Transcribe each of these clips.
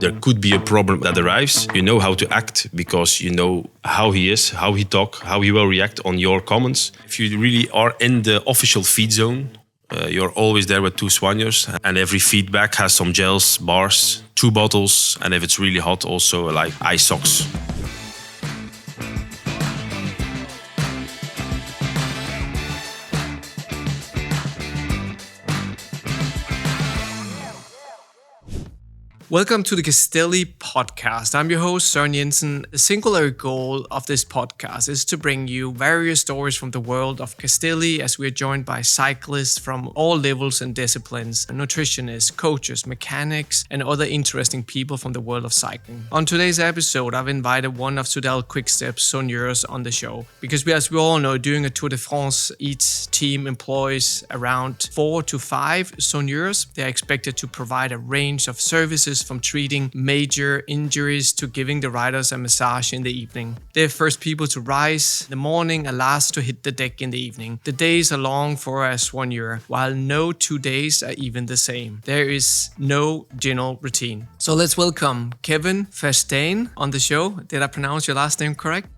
there could be a problem that arrives, you know how to act because you know how he is, how he talk, how he will react on your comments. If you really are in the official feed zone, you're always there with 2 soigneurs, and every feedback has some gels, bars, 2 bottles, and if it's really hot, also like eye socks. Welcome to the Castelli podcast. I'm your host, Søren Jensen. The singular goal of this podcast is to bring you various stories from the world of Castelli as we are joined by cyclists from all levels and disciplines, nutritionists, coaches, mechanics, and other interesting people from the world of cycling. On today's episode, I've invited one of Soudal Quick-Step's Soigneurs on the show because as we all know, during a Tour de France, each team employs around 4 to 5 soigneurs. They are expected to provide a range of services from treating major injuries to giving the riders a massage in the evening. They're first people to rise in the morning and last to hit the deck in the evening. The days are long for a soigneur, while no 2 days are even the same. There is no general routine. So let's welcome Kevin Verstaen on the show. Did I pronounce your last name correct?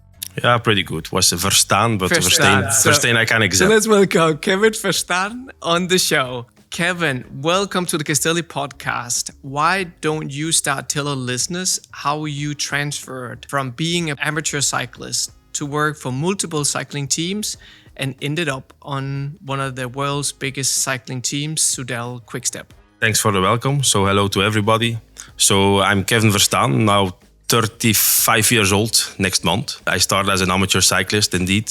Yeah, pretty good. Was Verstaen, but Verstaen I can accept. So let's welcome Kevin Verstaen on the show. Kevin, welcome to the Castelli podcast. Why don't you start telling listeners how you transferred from being an amateur cyclist to work for multiple cycling teams and ended up on one of the world's biggest cycling teams, Soudal Quick-Step? Thanks for the welcome. So hello to everybody. So I'm Kevin Verstaen, now 35 years old next month. I started as an amateur cyclist indeed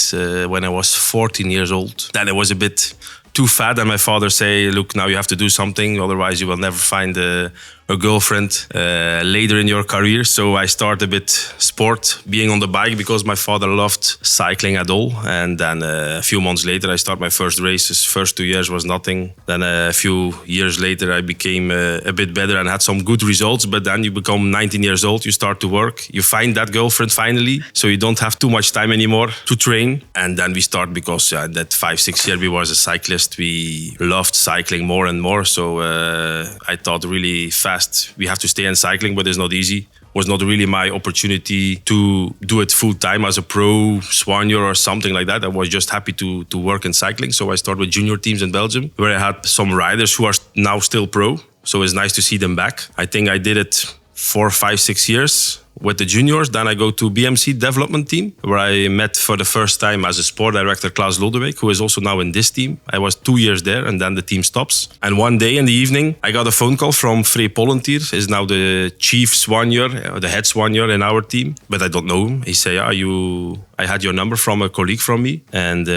when I was 14 years old. Then I was a bit too fat and my father say, look, now you have to do something, otherwise you will never find a girlfriend later in your career. So I started a bit sport, being on the bike, because my father loved cycling at all. And then a few months later I started my first races. First 2 years was nothing. Then a few years later I became a bit better and had some good results. But then you become 19 years old, you start to work, you find that girlfriend finally, so you don't have too much time anymore to train. And then we start, because that 5-6 years we was a cyclist, we loved cycling more and more. So I thought really fast we have to stay in cycling, but it's not easy. Was not really my opportunity to do it full time as a pro soigneur or something like that. I was just happy to work in cycling. So I started with junior teams in Belgium, where I had some riders who are now still pro. So it's nice to see them back. I think I did it 4, 5, 6 years with the juniors. Then I go to BMC development team, where I met for the first time as a sport director Klaus Lodewijk, who is also now in this team. I was 2 years there and then the team stops. And one day in the evening, I got a phone call from Frey Pollentier, is now the chief soigneur, the head soigneur in our team, but I don't know him. He said, I had your number from a colleague from me, and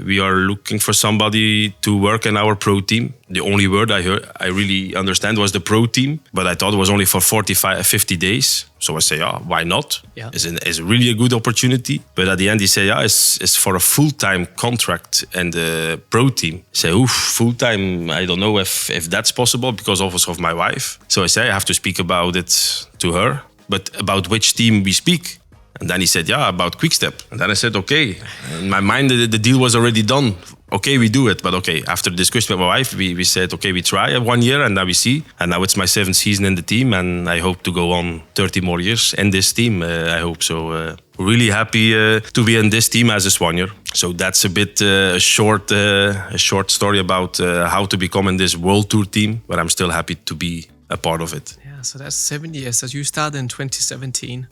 we are looking for somebody to work in our pro team. The only word I really understand was the pro team, but I thought it was only for 50 days. So I say, why not? Yeah. It's really a good opportunity. But at the end, he said, it's for a full-time contract and the pro team. I say, full-time, I don't know if that's possible because also of my wife. So I say, I have to speak about it to her. But about which team we speak? And then he said, about Quick-Step. And then I said, okay. In my mind, the deal was already done. Okay, we do it. But okay, after discussion with my wife, we said, okay, we try 1 year and then we see. And now it's my 7th season in the team and I hope to go on 30 more years in this team, I hope. So really happy to be in this team as a soigneur. So that's a bit a short story about how to become in this World Tour team, but I'm still happy to be a part of it. Yeah, so that's 7 years. So you started in 2017.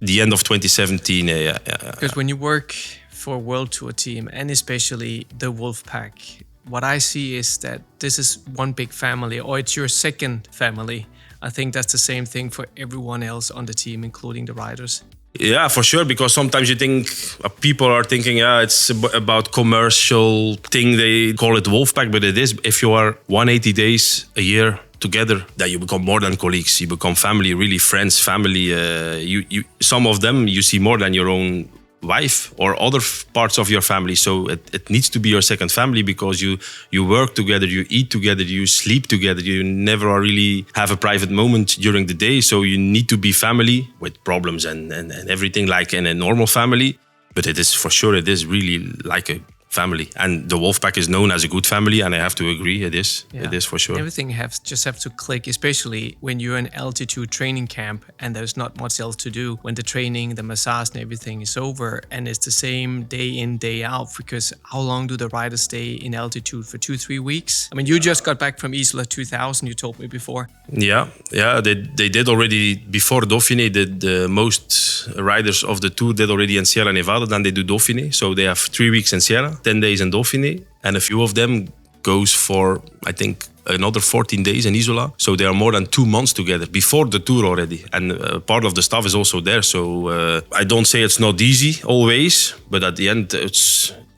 The end of 2017, yeah. Because when you work for a World Tour team, and especially the Wolfpack, what I see is that this is one big family, or it's your second family. I think that's the same thing for everyone else on the team, including the riders. Yeah, for sure, because sometimes you think people are thinking, it's about commercial thing, they call it Wolfpack, but it is, if you are 180 days a year together, that you become more than colleagues, you become family, really friends, family. You some of them you see more than your own wife or other parts of your family. So it needs to be your second family, because you work together, you eat together, you sleep together, you never really have a private moment during the day. So you need to be family with problems and everything like in a normal family. But it is for sure, it is really like a family. And the Wolfpack is known as a good family, and I have to agree, it is. Yeah. It is for sure. Everything just have to click, especially when you're in altitude training camp and there's not much else to do. When the training, the massage and everything is over, and it's the same day in, day out, because how long do the riders stay in altitude? For 2-3 weeks? I mean, you just got back from Isla 2000, you told me before. Yeah, they did already, before Dauphiné, the most riders of the Tour did already in Sierra Nevada, then they do Dauphiné. So they have 3 weeks in Sierra, 10 days in Dauphiné, and a few of them goes for, I think, another 14 days in Isola. So they are more than 2 months together before the Tour already. And part of the staff is also there. So I don't say it's not easy always, but at the end,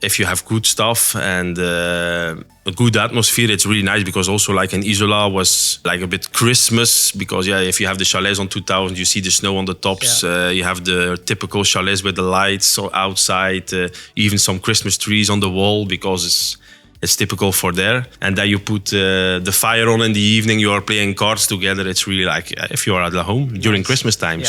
if you have good stuff and a good atmosphere, it's really nice, because also like in Isola was like a bit Christmas, because if you have the chalets on 2000, you see the snow on the tops. You have the typical chalets with the lights outside, even some Christmas trees on the wall, because it's typical for there. And then you put the fire on in the evening, you are playing cards together. It's really like if you are at home during Christmas time.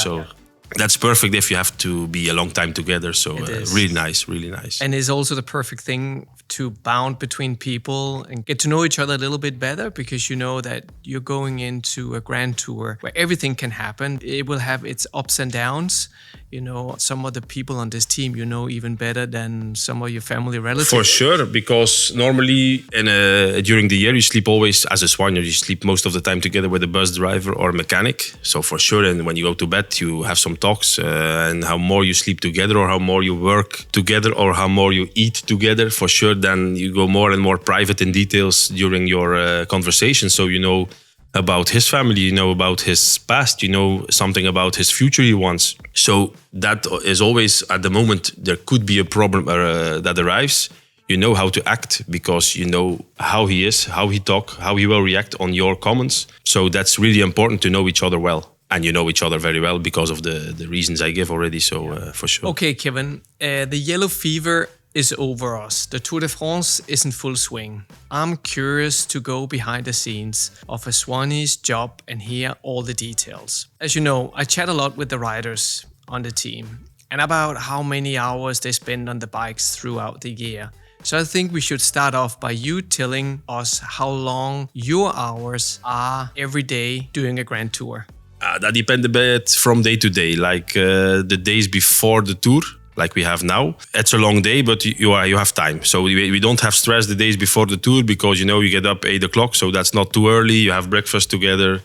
That's perfect if you have to be a long time together. So really nice, really nice. And it's also the perfect thing to bound between people and get to know each other a little bit better, because you know that you're going into a grand tour where everything can happen. It will have its ups and downs. You know, some of the people on this team, you know, even better than some of your family relatives. For sure, because normally during the year, you sleep always, as a soigneur, you sleep most of the time together with a bus driver or mechanic. So for sure, and when you go to bed, you have some talks, and how more you sleep together, or how more you work together, or how more you eat together, for sure, then you go more and more private in details during your conversation. So you know about his family, you know about his past, you know something about his future he wants. So that is always, at the moment, there could be a problem that arrives. You know how to act, because you know how he is, how he talk, how he will react on your comments. So that's really important to know each other well. And you know each other very well because of the reasons I give already, so for sure. Okay, Kevin, the yellow fever is over us. The Tour de France is in full swing. I'm curious to go behind the scenes of a soigneur's job and hear all the details. As you know, I chat a lot with the riders on the team and about how many hours they spend on the bikes throughout the year. So I think we should start off by you telling us how long your hours are every day doing a Grand Tour. That depends a bit from day to day. Like the days before the Tour, like we have now, it's a long day, but you have time. So we don't have stress the days before the Tour, because you know you get up 8 o'clock, so that's not too early. You have breakfast together.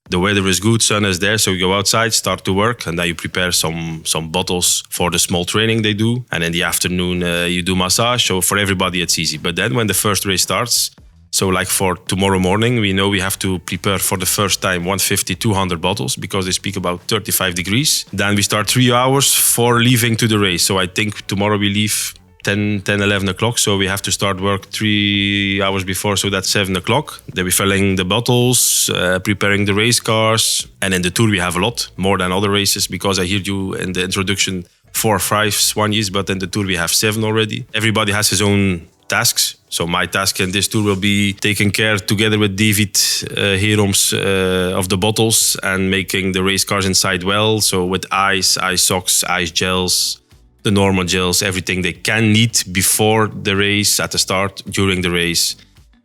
The weather is good, sun is there, so you go outside, start to work, and then you prepare some bottles for the small training they do. And in the afternoon, you do massage. So for everybody, it's easy. But then when the first race starts, so like for tomorrow morning, we know we have to prepare for the first time 150, 200 bottles, because they speak about 35 degrees. Then we start 3 hours for leaving to the race. So I think tomorrow we leave 10, 11 o'clock. So we have to start work 3 hours before. So that's 7 o'clock. Then we're filling the bottles, preparing the race cars. And in the Tour, we have a lot more than other races, because I heard you in the introduction 4 or 5 soigneurs, but in the Tour we have 7 already. Everybody has his own tasks. So my task in this Tour will be taking care together with David Heroms of the bottles and making the race cars inside well. So with ice socks, ice gels, the normal gels, everything they can need before the race, at the start, during the race.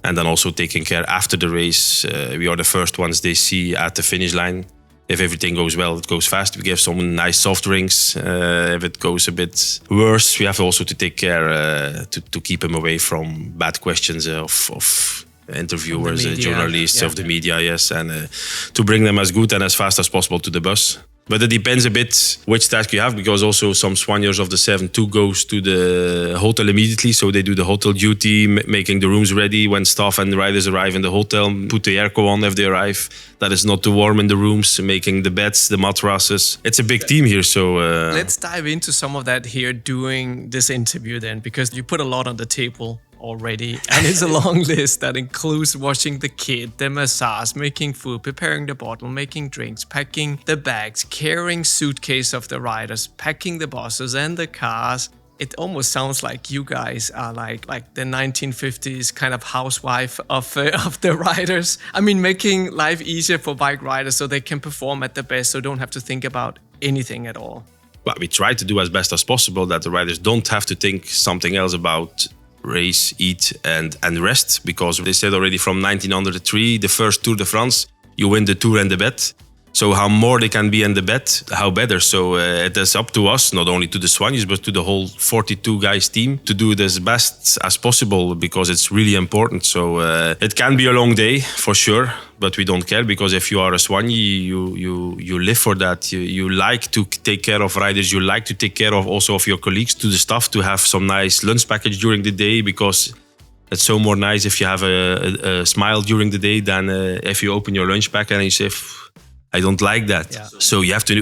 And then also taking care after the race. We are the first ones they see at the finish line. If everything goes well, it goes fast. We give some nice soft drinks. If it goes a bit worse, we have also to take care to keep him away from bad questions of interviewers, journalists, of the media, yes. And to bring them as good and as fast as possible to the bus. But it depends a bit which task you have, because also some soigneurs of the 7-2 goes to the hotel immediately. So they do the hotel duty, making the rooms ready when staff and riders arrive in the hotel, put the airco on if they arrive, that it's not too warm in the rooms, making the beds, the mattresses. It's a big team here, so... Let's dive into some of that here during this interview then, because you put a lot on the table already, and it's a long list that includes washing the kit, the massage, making food, preparing the bottle, making drinks, packing the bags, carrying suitcase of the riders, packing the buses and the cars. It almost sounds like you guys are like the 1950s kind of housewife of the riders. I mean, making life easier for bike riders so they can perform at the best, so don't have to think about anything at all. But we try to do as best as possible that the riders don't have to think something else about race, eat, and rest. Because they said already from 1903, the first Tour de France, you win the Tour and the bet. So how more they can be in the bet, how better. So it is up to us, not only to the soigneurs, but to the whole 42 guys team to do this best as possible, because it's really important. So it can be a long day for sure, but we don't care, because if you are a soigneur, you live for that. You like to take care of riders. You like to take care of also of your colleagues, to the staff, to have some nice lunch package during the day, because it's so more nice if you have a smile during the day than if you open your lunch pack and you say, I don't like that. Yeah. So you have to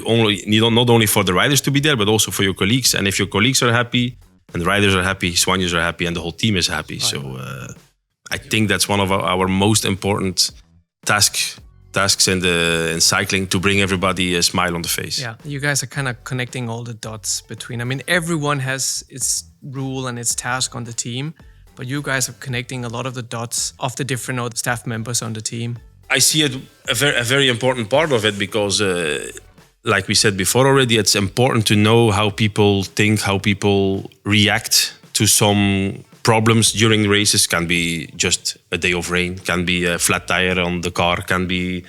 not only for the riders to be there, but also for your colleagues. And if your colleagues are happy and the riders are happy, soigneurs are happy, and the whole team is happy. Right. So I think that's one of our most important tasks in cycling, to bring everybody a smile on the face. Yeah, you guys are kind of connecting all the dots between. I mean, everyone has its rule and its task on the team, but you guys are connecting a lot of the dots of the different staff members on the team. I see it a very important part of it, because like we said before already, it's important to know how people think, how people react to some problems during races. Can be just a day of rain, can be a flat tire on the car, can be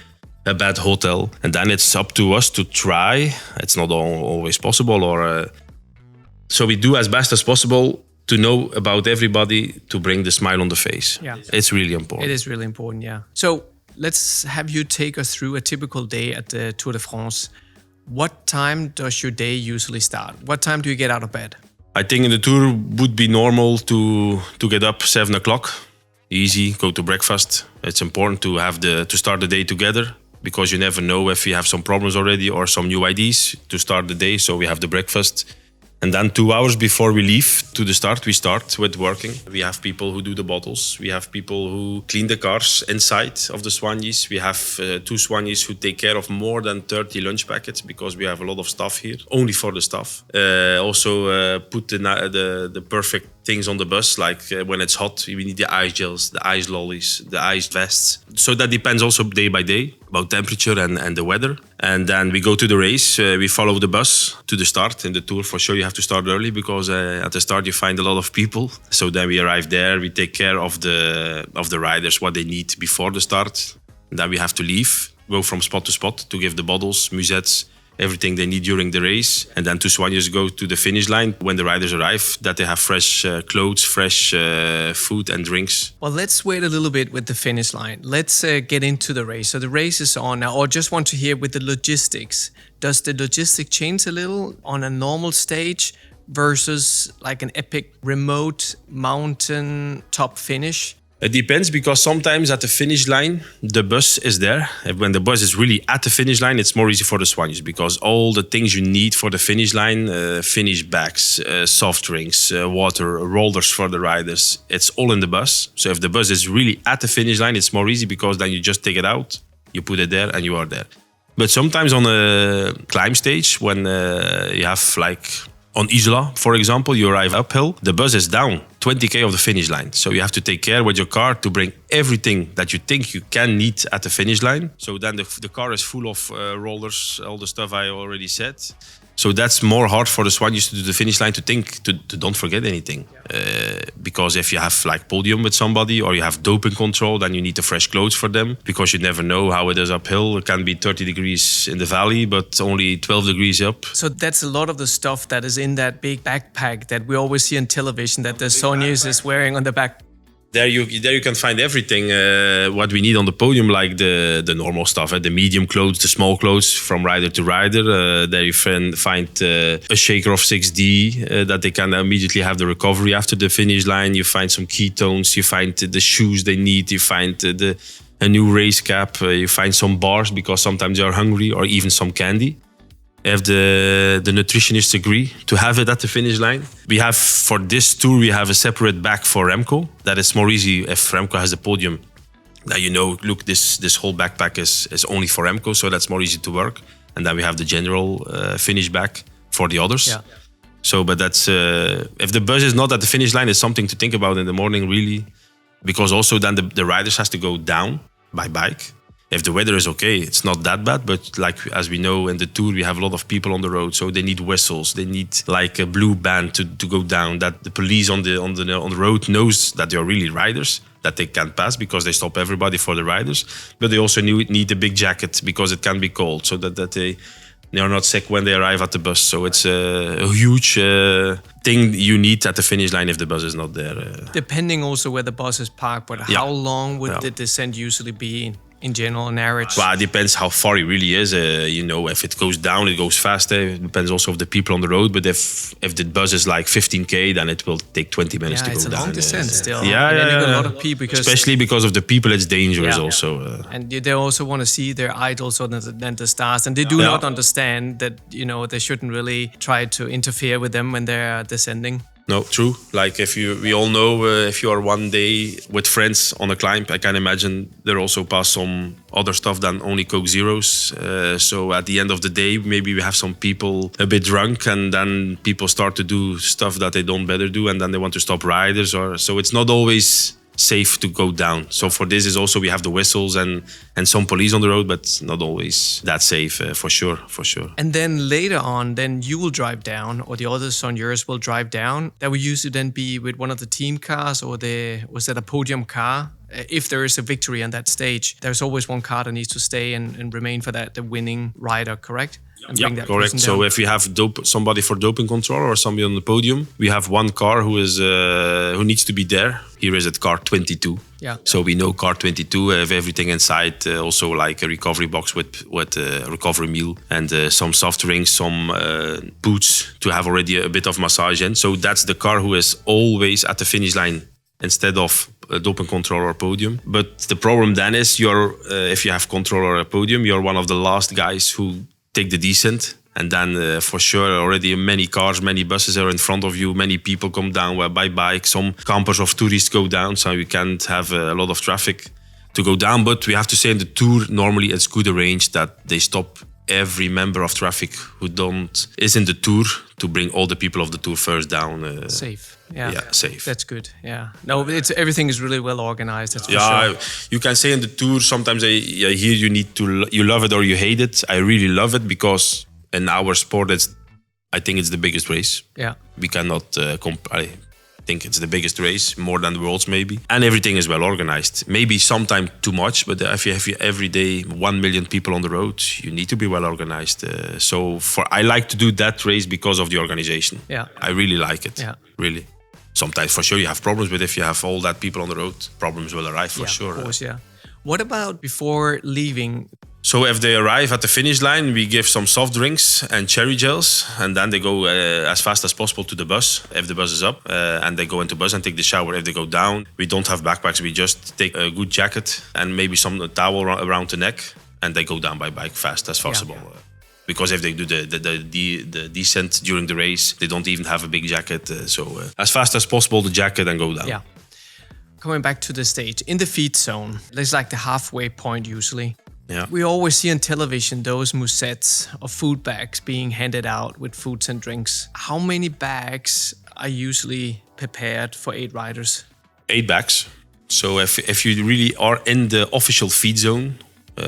a bad hotel. And then it's up to us to try. It's not always possible, so we do as best as possible to know about everybody, to bring the smile on the face. Yeah. It's really important. It is really important, yeah. So let's have you take us through a typical day at the Tour de France. What time does your day usually start? What time do you get out of bed? I think in the Tour would be normal to get up 7 o'clock. Easy, go to breakfast. It's important to start the day together, because you never know if you have some problems already or some new ideas to start the day. So we have the breakfast. And then 2 hours before we leave to the start, we start with working. We have people who do the bottles. We have people who clean the cars inside of the soigneurs. We have 2 soigneurs who take care of more than 30 lunch packets, because we have a lot of stuff here, only for the staff. Also put the perfect things on the bus, like when it's hot, we need the ice gels, the ice lollies, the ice vests. So that depends also day by day about temperature and the weather. And then we go to the race. We follow the bus to the start. In the Tour, for sure, you have to start early, because at the start you find a lot of people. So then we arrive there. We take care of the riders, what they need before the start. And then we have to leave, go from spot to spot to give the bottles, musettes, everything they need during the race. And then 2 soigneurs go to the finish line when the riders arrive, that they have fresh clothes, fresh food and drinks. Well, let's wait a little bit with the finish line. Let's get into the race. So the race is on now, or just want to hear with the logistics. Does the logistics change a little on a normal stage versus like an epic remote mountain top finish? It depends, because sometimes at the finish line, the bus is there. When the bus is really at the finish line, it's more easy for the soigneurs, because all the things you need for the finish line, finish bags, soft drinks, water, rollers for the riders, it's all in the bus. So if the bus is really at the finish line, it's more easy, because then you just take it out, you put it there, and you are there. But sometimes on a climb stage, when you have like on Isola, for example, you arrive uphill, the bus is down 20k of the finish line. So you have to take care with your car to bring everything that you think you can need at the finish line. So then the car is full of rollers, all the stuff I already said. So that's more hard for the soigneurs to do the finish line, to think, to don't forget anything. Because if you have like podium with somebody, or you have doping control, then you need the fresh clothes for them, because you never know how it is uphill. It can be 30 degrees in the valley, but only 12 degrees up. So that's a lot of the stuff that is in that big backpack that we always see on television that the soigneurs is wearing on the back. There you can find everything what we need on the podium, like the normal stuff, the medium clothes, the small clothes from rider to rider. There you find a shaker of 6D that they can immediately have the recovery after the finish line. You find some ketones, you find the shoes they need, you find a new race cap, you find some bars because sometimes they are hungry, or even some candy. If the nutritionists agree to have it at the finish line. We have, for this tour, we have a separate bag for Remco. That is more easy if Remco has the podium. Now you know, look, this whole backpack is only for Remco, so that's more easy to work. And then we have the general finish bag for the others. Yeah. So, but that's if the bus is not at the finish line, it's something to think about in the morning, really, because also then the riders has to go down by bike. If the weather is okay, it's not that bad. But like as we know in the Tour, we have a lot of people on the road, so they need whistles. They need like a blue band to go down. That the police on the road knows that they are really riders, that they can't pass because they stop everybody for the riders. But they also need a big jacket because it can be cold, so that they are not sick when they arrive at the bus. So it's a huge thing you need at the finish line if the bus is not there. Depending also where the bus is parked, but how long would the descent usually be in general, on average? Well, it depends how far it really is. If it goes down, it goes faster. It depends also of the people on the road. But if the bus is like 15k, then it will take 20 minutes to go down. Yeah, it's a long descent still. Yeah, and then you got a lot of people especially because of the people, it's dangerous also. And they also want to see their idols other than the stars, and they do not understand that they shouldn't really try to interfere with them when they're descending. No, true. Like we all know, if you are one day with friends on a climb, I can imagine there also pass some other stuff than only Coke Zeros. So at the end of the day, maybe we have some people a bit drunk, and then people start to do stuff that they don't better do, and then they want to stop riders. So it's not always safe to go down. So for this is also we have the whistles and some police on the road, but not always that safe for sure. And then later on, then you will drive down, or the other soigneurs will drive down. That will usually then be with one of the team cars, or was that a podium car? If there is a victory on that stage, there's always one car that needs to stay and remain for the winning rider, correct? Yeah, correct. So if you have somebody for doping control or somebody on the podium, we have one car who needs to be there. Here is at car 22. Yeah. So we know car 22 have everything inside, also like a recovery box with a recovery meal and some soft drinks, some boots to have already a bit of massage in. So that's the car who is always at the finish line instead of a doping control or podium. But the problem then is if you have control or a podium, you're one of the last guys who take the descent, and then for sure already many cars, many buses are in front of you, many people come down by bike, some campers of tourists go down, so you can't have a lot of traffic to go down. But we have to say in the Tour, normally it's good arranged that they stop every member of traffic who is in the Tour to bring all the people of the Tour first down. Safe. Yeah, safe. That's good. Yeah. No, everything is really well organized. That's for sure. You can say in the Tour sometimes I hear you love it or you hate it. I really love it because in our sport I think it's the biggest race. Yeah. We cannot I think it's the biggest race, more than the Worlds maybe. And everything is well organized. Maybe sometimes too much, but if you have every day 1 million people on the road, you need to be well organized. I like to do that race because of the organization. Yeah. I really like it. Yeah. Really. Sometimes for sure you have problems, but if you have all that people on the road, problems will arrive for sure. Of course, yeah. What about before leaving? So if they arrive at the finish line, we give some soft drinks and cherry gels, and then they go as fast as possible to the bus, if the bus is up, and they go into the bus and take the shower. If they go down, we don't have backpacks, we just take a good jacket and maybe some towel around the neck, and they go down by bike fast as possible. Yeah. Because if they do the descent during the race, they don't even have a big jacket. So as fast as possible, the jacket and go down. Yeah. Coming back to the stage, in the feed zone, there's like the halfway point usually. Yeah. We always see on television those moussettes of food bags being handed out with foods and drinks. How many bags are usually prepared for 8 riders? 8 bags. So if you really are in the official feed zone,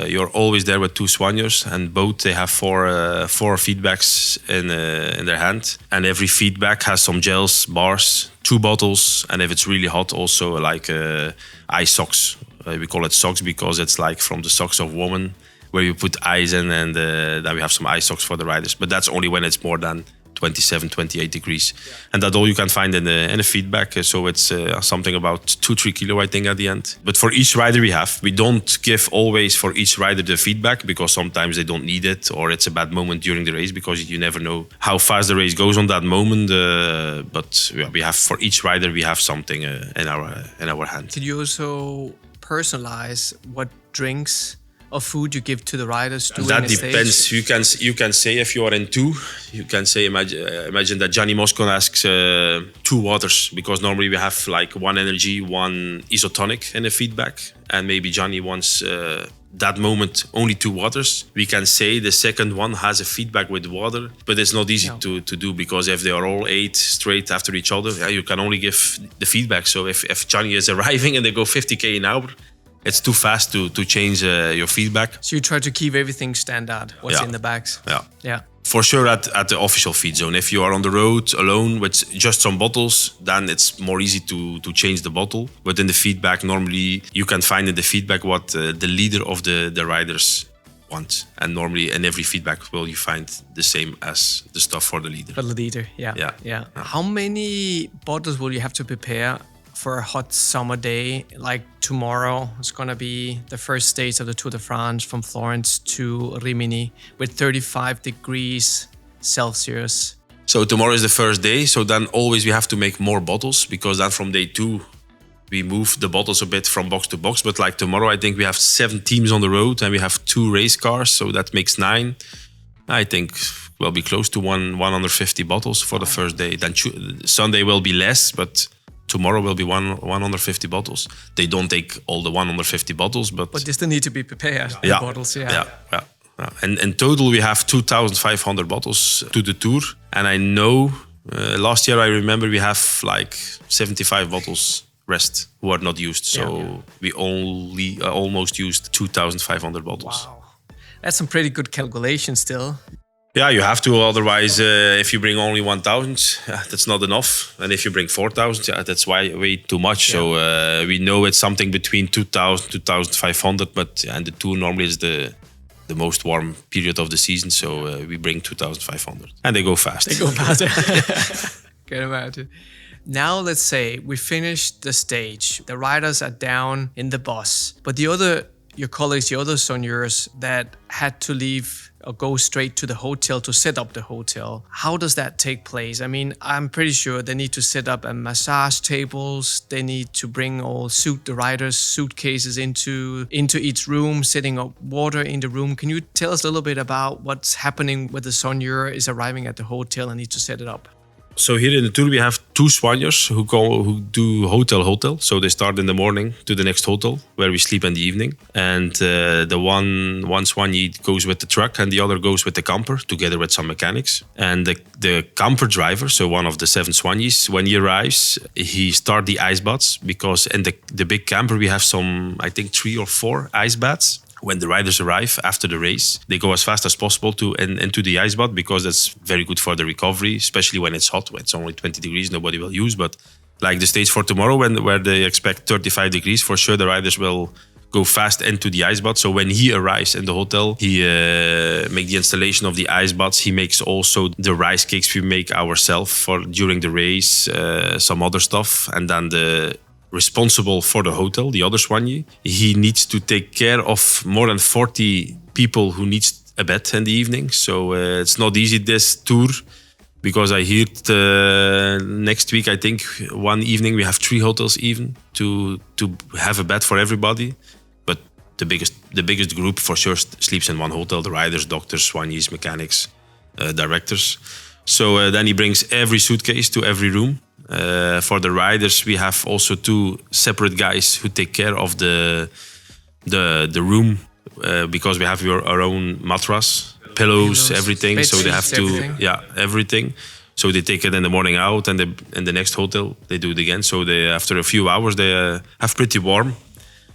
you're always there with 2 soigneurs, and both they have 4 feed bags in their hand, and every feed bag has some gels, bars, 2 bottles, and if it's really hot, also like ice socks. We call it socks because it's like from the socks of women, where you put ice in, and then we have some ice socks for the riders. But that's only when it's more than 27, 28 degrees. Yeah. And that's all you can find in the feedback. So it's something about 2-3 kilo, I think, at the end. But for each rider we don't give always for each rider the feedback, because sometimes they don't need it, or it's a bad moment during the race, because you never know how fast the race goes on that moment. But we have, for each rider, we have something in our hand. Could you also personalize what drinks or food you give to the riders during that a stage? Depends. You can say if you are in 2, you can say imagine that Gianni Moscon asks 2 waters, because normally we have like 1 energy, 1 isotonic in a feedback, and maybe Gianni wants that moment only 2 waters. We can say the second one has a feedback with water, but it's not easy to do, because if they are all 8 straight after each other, you can only give the feedback. So if Gianni is arriving and they go 50k an hour, it's too fast to change your feedback. So you try to keep everything standard, what's in the bags. Yeah. For sure at the official feed zone. If you are on the road alone with just some bottles, then it's more easy to change the bottle. But in the feedback, normally you can find in the feedback what the leader of the riders want. And normally in every feedback you find the same as the stuff for the leader. For the leader, yeah. How many bottles will you have to prepare for a hot summer day? Like tomorrow, it's going to be the first stage of the Tour de France from Florence to Rimini with 35 degrees Celsius. So tomorrow is the first day. So then always we have to make more bottles, because then from day 2, we move the bottles a bit from box to box. But like tomorrow, I think we have 7 teams on the road and we have 2 race cars. So that makes 9. I think we'll be close to 150 bottles for the first day. Then Sunday will be less, but tomorrow will be 150 bottles. They don't take all the 150 bottles, but they still need to be prepared. Yeah, the bottles, yeah. And in total, we have 2,500 bottles to the Tour. And I know last year, I remember we have like 75 bottles rest who are not used. So we only almost used 2,500 bottles. Wow. That's some pretty good calculation still. Yeah, you have to. Otherwise, if you bring only 1,000, that's not enough. And if you bring 4,000, that's way too much. So we know it's something between 2,000, 2,500. But and the Tour normally is the most warm period of the season. So we bring 2,500. And they go fast. They go fast. Can imagine. Now let's say we finished the stage. The riders are down in the bus. But your colleagues, the other soigneurs that had to leave or go straight to the hotel to set up the hotel. How does that take place? I mean, I'm pretty sure they need to set up a massage tables. They need to bring the riders' suitcases into each room, setting up water in the room. Can you tell us a little bit about what's happening when the soigneur is arriving at the hotel and need to set it up? So here in the Tour, we have 2 soigneurs who do hotel. So they start in the morning to the next hotel where we sleep in the evening. And the one soigneur goes with the truck and the other goes with the camper together with some mechanics. And the camper driver, so one of the 7 soigneurs, when he arrives, he starts the ice baths, because in the big camper we have some, I think 3 or 4 ice baths. When the riders arrive after the race, they go as fast as possible into the ice bath, because that's very good for the recovery, especially when it's hot. When it's only 20 degrees, nobody will use. But like the stage for tomorrow, where they expect 35 degrees, for sure the riders will go fast into the ice bath. So when he arrives in the hotel, he makes the installation of the ice baths. He makes also the rice cakes we make ourselves during the race, some other stuff. And then the responsible for the hotel, the other soigneur, he needs to take care of more than 40 people who needs a bed in the evening. So it's not easy this tour, because I heard next week, I think one evening we have 3 hotels even to have a bed for everybody. But the biggest group for sure sleeps in one hotel: the riders, doctors, soigneurs, mechanics, directors. So then he brings every suitcase to every room. For the riders, we have also 2 separate guys who take care of the room, because we have our own mattress, pillows, everything. So they have to, everything. So they take it in the morning out, and in the next hotel they do it again. So after a few hours they have pretty warm.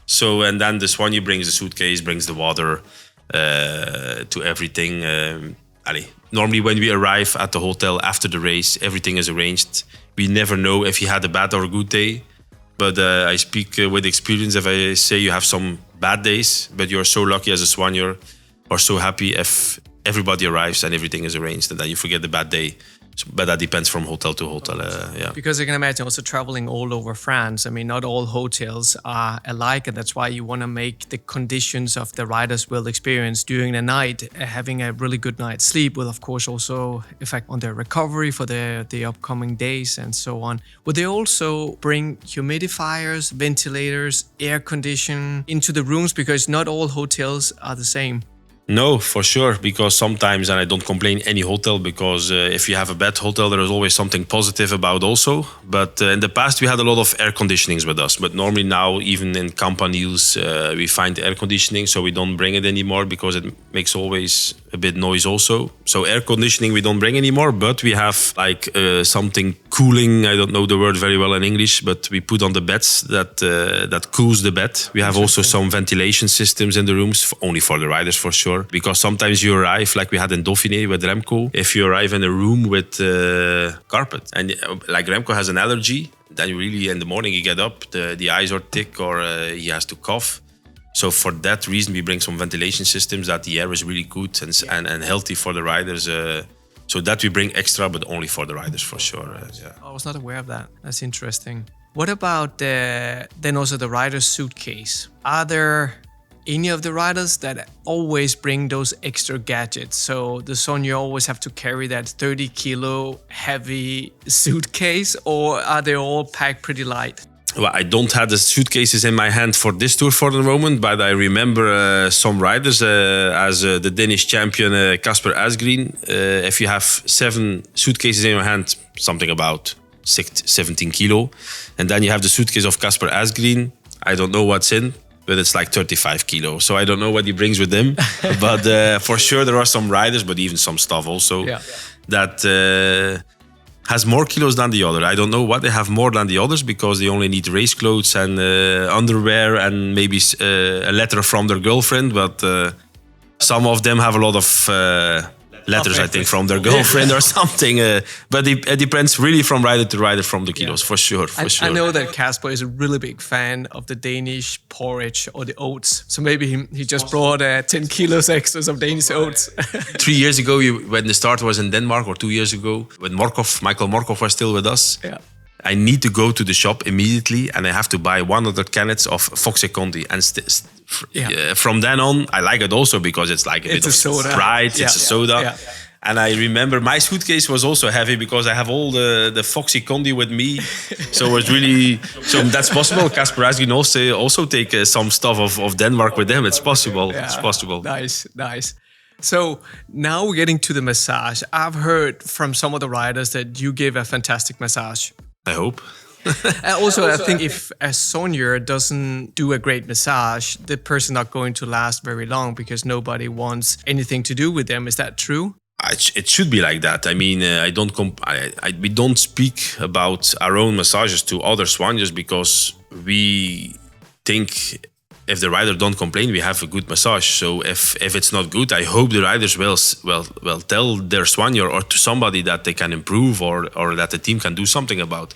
So and then the soigneur brings the suitcase, brings the water, to everything. Normally when we arrive at the hotel after the race, everything is arranged. We never know if he had a bad or a good day. But I speak with experience if I say you have some bad days, but you're so lucky as a soigneur, or so happy if everybody arrives and everything is arranged, and then you forget the bad day. But that depends from hotel to hotel, Because I can imagine also traveling all over France. I mean, not all hotels are alike, and that's why you want to make the conditions of the riders will experience during the night. Having a really good night's sleep will, of course, also affect on their recovery for the upcoming days and so on. Would they also bring humidifiers, ventilators, air condition into the rooms? Because not all hotels are the same. No, for sure, because sometimes, and I don't complain any hotel, because if you have a bad hotel, there is always something positive about also. But in the past, we had a lot of air conditionings with us. But normally now, even in companies, we find air conditioning, so we don't bring it anymore, because it makes always a bit noise also. So air conditioning we don't bring anymore, but we have like something cooling. I don't know the word very well in English, but we put on the beds that cools the bed. We have also some ventilation systems in the rooms, only for the riders for sure. Because sometimes you arrive, like we had in Dauphiné with Remco, if you arrive in a room with carpet, and like Remco has an allergy, then you really in the morning you get up, the eyes are thick or he has to cough. So for that reason, we bring some ventilation systems that the air is really good and healthy for the riders. So that we bring extra, but only for the riders for sure. I was not aware of that. That's interesting. What about then also the rider's suitcase? Are there any of the riders that always bring those extra gadgets? So the Soigneur always have to carry that 30 kilo heavy suitcase, or are they all packed pretty light? Well, I don't have the suitcases in my hand for this tour for the moment, but I remember some riders, as the Danish champion Kasper Asgreen. If you have 7 suitcases in your hand, something about 17 kilo, and then you have the suitcase of Kasper Asgreen, I don't know what's in, but it's like 35 kilo. So I don't know what he brings with him. But for sure there are some riders, but even some stuff also, that has more kilos than the other. I don't know what they have more than the others, because they only need race clothes and underwear and maybe a letter from their girlfriend. But some of them have a lot of letters, I think, from their girlfriend or something. But it depends really from rider to rider from the kilos, for sure. I know that Kasper is a really big fan of the Danish porridge or the oats. So maybe he just brought 10 kilos extras of Danish oats. 3 years ago, when the start was in Denmark, or 2 years ago, when Michael Mørkøv was still with us, I need to go to the shop immediately and I have to buy 100 cannets of Foxe Conti. And from then on, I like it also because it's like a bit of Sprite, it's a soda. And I remember my suitcase was also heavy because I have all the Foxe Conti with me. So it's really, so that's possible. Kasper Asgreen also take some stuff of Denmark with them. It's possible. It's possible. Nice. So now we're getting to the massage. I've heard from some of the riders that you give a fantastic massage. I hope. Also, I think if a soigneur doesn't do a great massage, the person's not going to last very long because nobody wants anything to do with them. Is that true? It should be like that. I mean, we don't speak about our own massages to other soigneurs because we think if the rider don't complain, we have a good massage. So if it's not good, I hope the riders will tell their soigneur or to somebody that they can improve or that the team can do something about.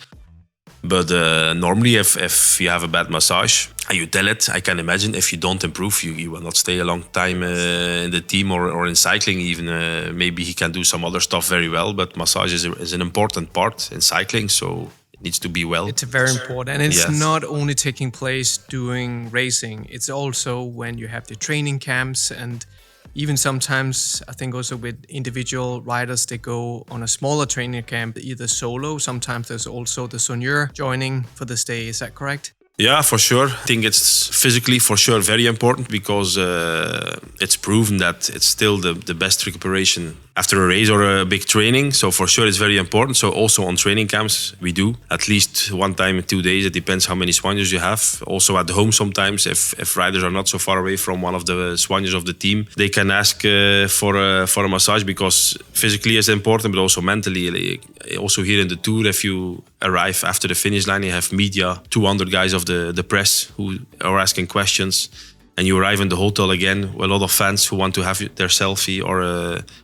But normally, if you have a bad massage and you tell it, I can imagine if you don't improve, you will not stay a long time in the team or in cycling. Even maybe he can do some other stuff very well, but massage is an important part in cycling, so it needs to be well. It's very important, and it's not only taking place during racing. It's also when you have the training camps, and even sometimes, I think also with individual riders, they go on a smaller training camp, either solo. Sometimes there's also the soigneur joining for this day. Is that correct? Yeah, for sure. I think it's physically for sure very important because it's proven that it's still the best recuperation after a race or a big training. So for sure it's very important. So also on training camps we do at least 1 time in 2 days. It depends how many soigneurs you have. Also at home sometimes if riders are not so far away from one of the soigneurs of the team, they can ask for a massage because physically it's important, but also mentally. Also here in the tour, if you arrive after the finish line, you have media, 200 guys of the press who are asking questions, and you arrive in the hotel again with a lot of fans who want to have their selfie or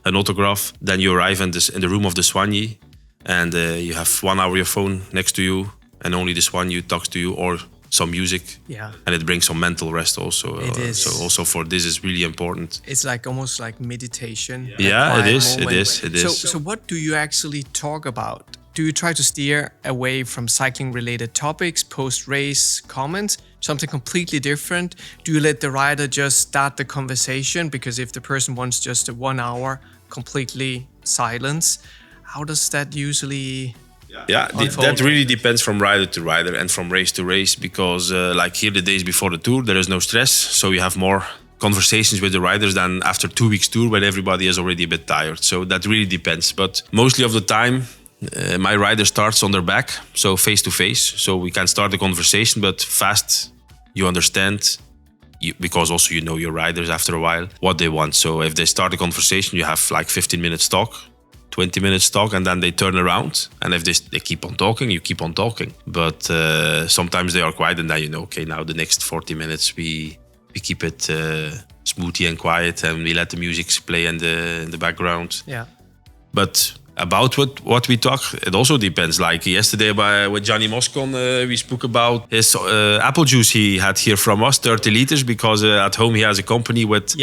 an autograph. Then you arrive in the room of the soigneur, and you have 1 hour your phone next to you, and only the soigneur talks to you or some music. And it brings some mental rest also. It is. So also for this is really important. It's like almost like meditation. Yeah, it is. So what do you actually talk about? Do you try to steer away from cycling-related topics, post-race comments, something completely different? Do you let the rider just start the conversation? Because if the person wants just 1 hour completely silence, how does that usually unfold? That really depends from rider to rider and from race to race. Because like here, the days before the tour, there is no stress. So you have more conversations with the riders than after 2 weeks tour when everybody is already a bit tired. So that really depends. But mostly of the time, my rider starts on their back, so face to face. So we can start the conversation, but fast, you understand. because also you know your riders after a while, what they want. So if they start a conversation, you have like 15 minutes talk, 20 minutes talk, and then they turn around. And if they keep on talking, you keep on talking. But sometimes they are quiet, and then you know, okay, now the next 40 minutes we keep it smoothie and quiet, and we let the music play in the background. Yeah. But about what we talk, it also depends. Like yesterday with Gianni Moscon, we spoke about his apple juice he had here from us, 30 liters, because at home he has a company with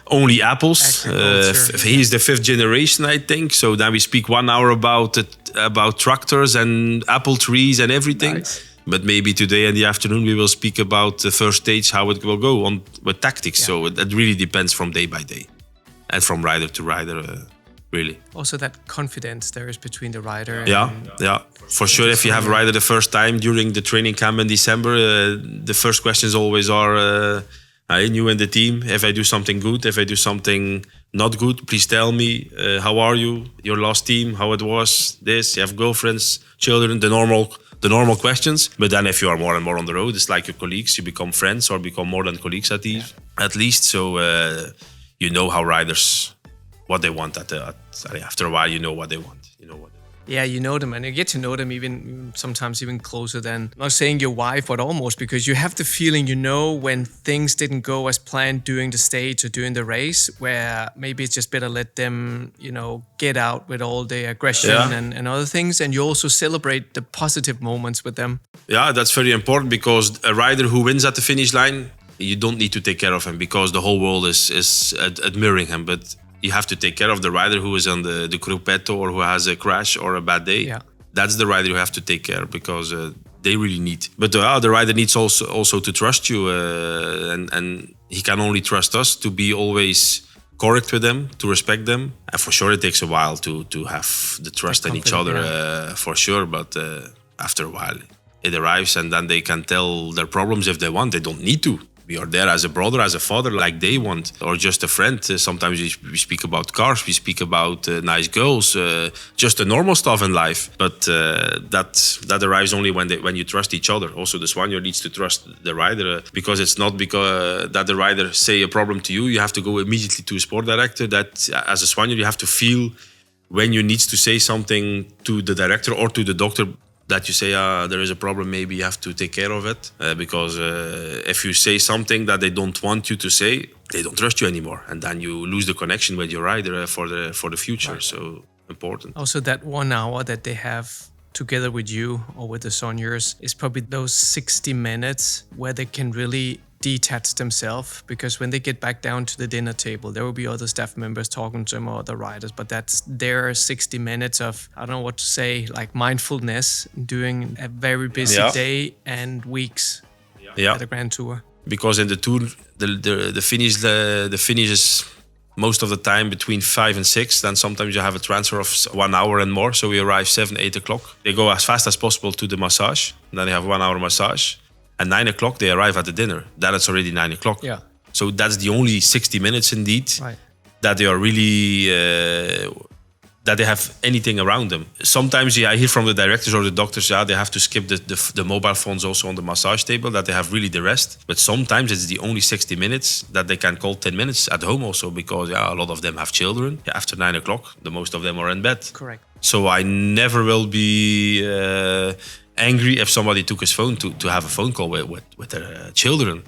only apples. He's the 5th generation, I think. So then we speak 1 hour about tractors and apple trees and everything. Nice. But maybe today in the afternoon we will speak about the first stage, how it will go on with tactics. So it really depends from day by day and from rider to rider. Really. Also that confidence there is between the rider. Yeah. For sure, if you have a rider the first time during the training camp in December, the first questions always are, new in the team, if I do something good, if I do something not good, please tell me, how are you, your last team, how it was, this, you have girlfriends, children, the normal questions. But then if you are more and more on the road, it's like your colleagues, you become friends or become more than colleagues at least. So you know how riders, what they want after a while, you know what they want. Yeah, you know them, and you get to know them even sometimes even closer than, not saying your wife, but almost, because you have the feeling, you know, when things didn't go as planned during the stage or during the race, where maybe it's just better let them, you know, get out with all the aggression and other things, and you also celebrate the positive moments with them. Yeah, that's very important, because a rider who wins at the finish line, you don't need to take care of him, because the whole world is admiring him, but you have to take care of the rider who is on the gruppetto or who has a crash or a bad day. Yeah. That's the rider you have to take care, because they really need. But the rider needs also to trust you, and he can only trust us to be always correct with them, to respect them. And for sure, it takes a while to have the trust in each other, for sure. But after a while, it arrives, and then they can tell their problems if they want. They don't need to. We are there as a brother, as a father, like they want, or just a friend. Sometimes we speak about cars, we speak about nice girls, just the normal stuff in life. But that arrives only when you trust each other. Also, the soigneur needs to trust the rider, because it's not because that the rider say a problem to you, you have to go immediately to a sport director. That as a soigneur, you have to feel when you need to say something to the director or to the doctor, that you say, there is a problem, maybe you have to take care of it. Because if you say something that they don't want you to say, they don't trust you anymore. And then you lose the connection with your rider for the future. Right. So important. Also, that 1 hour that they have together with you or with the soigneurs is probably those 60 minutes where they can really detach themselves, because when they get back down to the dinner table, there will be other staff members talking to them or other riders, but that's their 60 minutes of, I don't know what to say, like mindfulness during a very busy day and weeks at the Grand Tour. Because in the Tour, the finish is most of the time between 5 and 6. Then sometimes you have a transfer of 1 hour and more. So we arrive 7, 8 o'clock. They go as fast as possible to the massage. Then they have 1 hour massage. At 9 o'clock, they arrive at the dinner. Then it's already 9 o'clock. Yeah. So that's the only 60 minutes indeed that they are really, that they have anything around them. Sometimes I hear from the directors or the doctors, they have to skip the mobile phones also on the massage table, that they have really the rest. But sometimes it's the only 60 minutes that they can call 10 minutes at home also, because a lot of them have children. After 9 o'clock, the most of them are in bed. Correct. So I never will be angry if somebody took his phone to have a phone call with their children,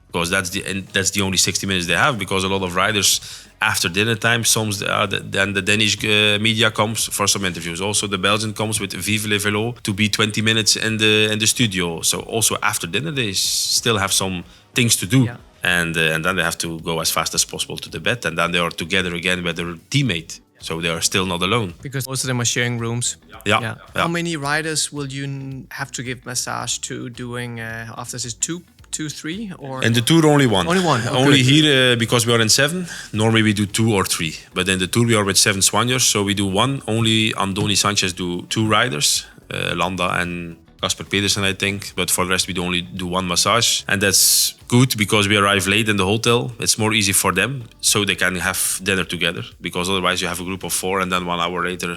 because that's the only 60 minutes they have. Because a lot of riders after dinner time, then the Danish media comes for some interviews. Also the Belgian comes with Vive le Vélo to be 20 minutes in the studio. So also after dinner they still have some things to do, and then they have to go as fast as possible to the bed, and then they are together again with their teammate. So they are still not alone. Because most of them are sharing rooms. Yeah. How many riders will you have to give massage to doing after this? Two, three? Or? In the Tour, only one. Only one? Oh, only good. Here, because we are in 7, normally we do 2 or 3. But in the Tour, we are with 7 soigneurs, so we do 1. Only Andoni Sanchez do 2 riders, Landa and Casper Pedersen, I think. But for the rest, we only do 1 massage. And that's good, because we arrive late in the hotel. It's more easy for them, so they can have dinner together. Because otherwise, you have a group of 4, and then 1 hour later,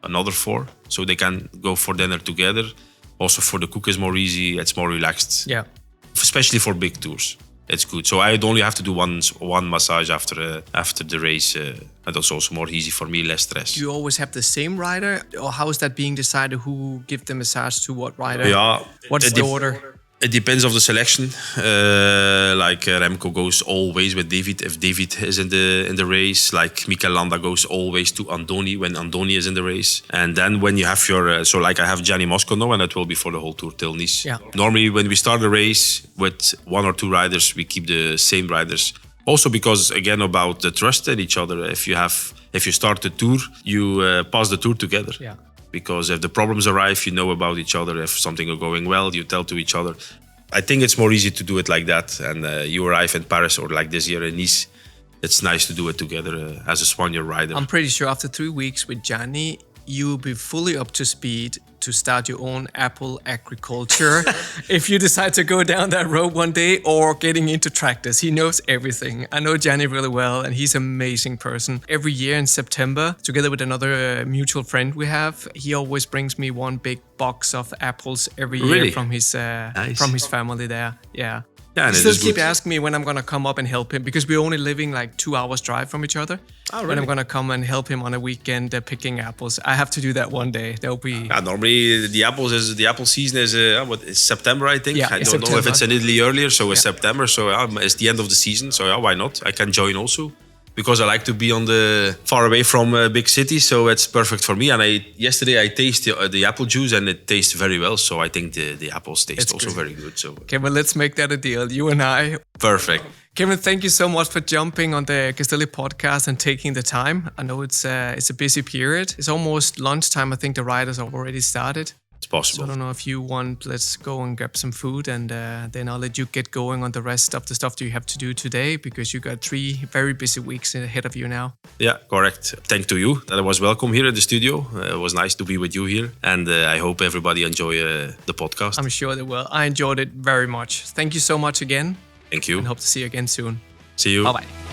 another 4. So they can go for dinner together. Also, for the cook is more easy. It's more relaxed. Yeah. Especially for big tours. it's good. So I only have to do one massage after the race. And that's also more easy for me, less stress. Do you always have the same rider, or how is that being decided? Who give the massage to what rider? Yeah, what's the order? It depends of the selection. Remco goes always with David if David is in the race. Like Mikel Landa goes always to Andoni when Andoni is in the race. And then when you have your I have Gianni Moscon now, and that will be for the whole tour till Nice. Yeah. Normally when we start the race with 1 or 2 riders, we keep the same riders. Also because again about the trust in each other. If you start the tour, you pass the tour together. Yeah. Because if the problems arrive, you know about each other. If something is going well, you tell to each other. I think it's more easy to do it like that. And you arrive in Paris or like this year in Nice, it's nice to do it together as a Soigneur rider. I'm pretty sure after 3 weeks with Gianni, you will be fully up to speed to start your own apple agriculture if you decide to go down that road one day, or getting into tractors. He knows everything. I know Gianni really well, and he's an amazing person. Every year in September, together with another mutual friend we have, he always brings me one big box of apples every year from his Nice. from his family there. Yeah. Yeah, He still keep asking me when I'm gonna come up and help him, because we're only living like 2 hours drive from each other. Oh, really? When I'm gonna come and help him on a weekend picking apples. I have to do that one day. That'll be. Yeah, normally the apple season is it's September, I think. Yeah, I it's don't know if September. it's in Italy earlier, so it's September. So it's the end of the season. So why not? I can join also. Because I like to be far away from a big city, so it's perfect for me. And yesterday I tasted the apple juice, and it tastes very well. So I think the apples taste also very good. So Okay, well, let's make that a deal. You and I. perfect. Kevin, thank you so much for jumping on the Castelli podcast and taking the time. I know it's a busy period. It's almost lunchtime. I think the riders have already started. It's possible. So I don't know if you want, let's go and grab some food, and then I'll let you get going on the rest of the stuff that you have to do today, because you got 3 very busy weeks ahead of you now. Yeah, correct. Thank to you that I was welcome here at the studio. It was nice to be with you here. And I hope everybody enjoy the podcast. I'm sure they will. I enjoyed it very much. Thank you so much again. Thank you. And hope to see you again soon. See you. Bye-bye.